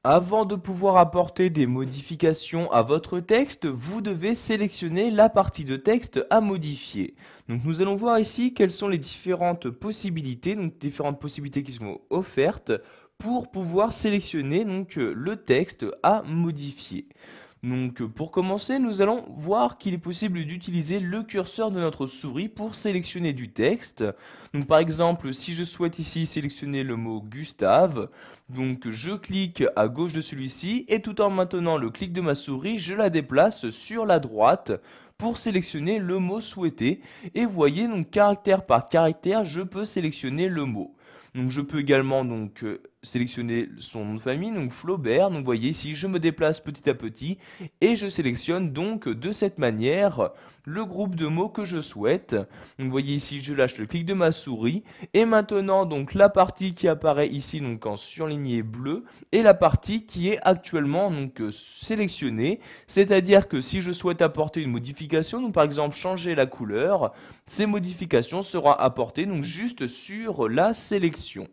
Avant de pouvoir apporter des modifications à votre texte, vous devez sélectionner la partie de texte à modifier. Donc nous allons voir ici quelles sont les différentes possibilités qui sont offertes pour pouvoir sélectionner le texte à modifier. Pour commencer, nous allons voir qu'il est possible d'utiliser le curseur de notre souris pour sélectionner du texte. Donc par exemple, si je souhaite ici sélectionner le mot Gustave, je clique à gauche de celui-ci et tout en maintenant le clic de ma souris, je la déplace sur la droite pour sélectionner le mot souhaité. Et vous voyez, caractère par caractère, je peux sélectionner le mot. Je peux également sélectionner son nom de famille, donc Flaubert. Donc vous voyez ici, je me déplace petit à petit et je sélectionne donc de cette manière le groupe de mots que je souhaite. Donc vous voyez ici, je lâche le clic de ma souris et maintenant la partie qui apparaît ici en surligné bleu est la partie qui est actuellement sélectionnée. C'est-à-dire que si je souhaite apporter une modification, donc par exemple changer la couleur, ces modifications seront apportées juste sur la sélection.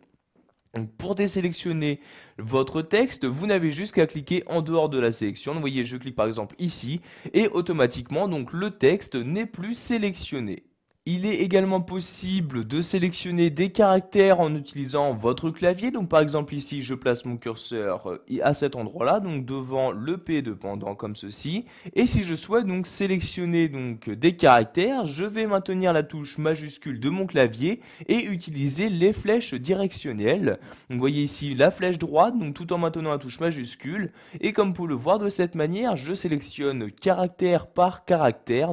Pour désélectionner votre texte, vous n'avez juste qu'à cliquer en dehors de la sélection. Vous voyez, je clique par exemple ici et automatiquement le texte n'est plus sélectionné. Il est également possible de sélectionner des caractères en utilisant votre clavier. Donc par exemple ici, je place mon curseur à cet endroit-là, donc devant le P de pendant comme ceci. Et si je souhaite sélectionner des caractères, je vais maintenir la touche majuscule de mon clavier et utiliser les flèches directionnelles. Donc vous voyez ici la flèche droite, tout en maintenant la touche majuscule. Et comme vous pouvez le voir de cette manière, je sélectionne caractère par caractère,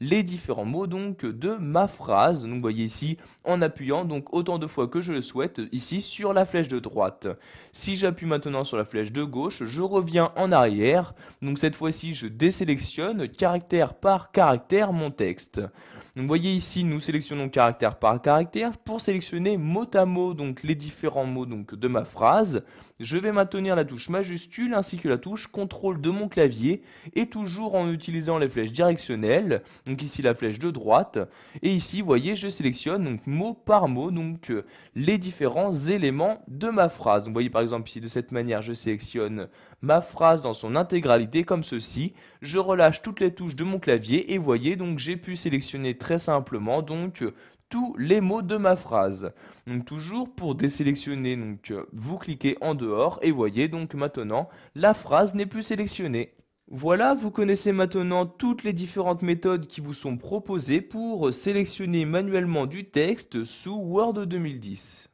les différents mots de ma phrase. Donc vous voyez ici en appuyant autant de fois que je le souhaite ici sur la flèche de droite. Si j'appuie maintenant sur la flèche de gauche, je reviens en arrière. Donc cette fois-ci je désélectionne caractère par caractère mon texte. Donc vous voyez ici nous sélectionnons caractère par caractère pour sélectionner mot à mot les différents mots de ma phrase. Je vais maintenir la touche majuscule ainsi que la touche CTRL de mon clavier et toujours en utilisant les flèches directionnelles. Donc ici la flèche de droite et ici vous voyez je sélectionne mot par mot les différents éléments de ma phrase. Donc vous voyez par exemple ici de cette manière je sélectionne ma phrase dans son intégralité comme ceci. Je relâche toutes les touches de mon clavier et vous voyez j'ai pu sélectionner très simplement tous les mots de ma phrase. Donc toujours pour désélectionner, vous cliquez en dehors et voyez maintenant la phrase n'est plus sélectionnée. Voilà, vous connaissez maintenant toutes les différentes méthodes qui vous sont proposées pour sélectionner manuellement du texte sous Word 2010.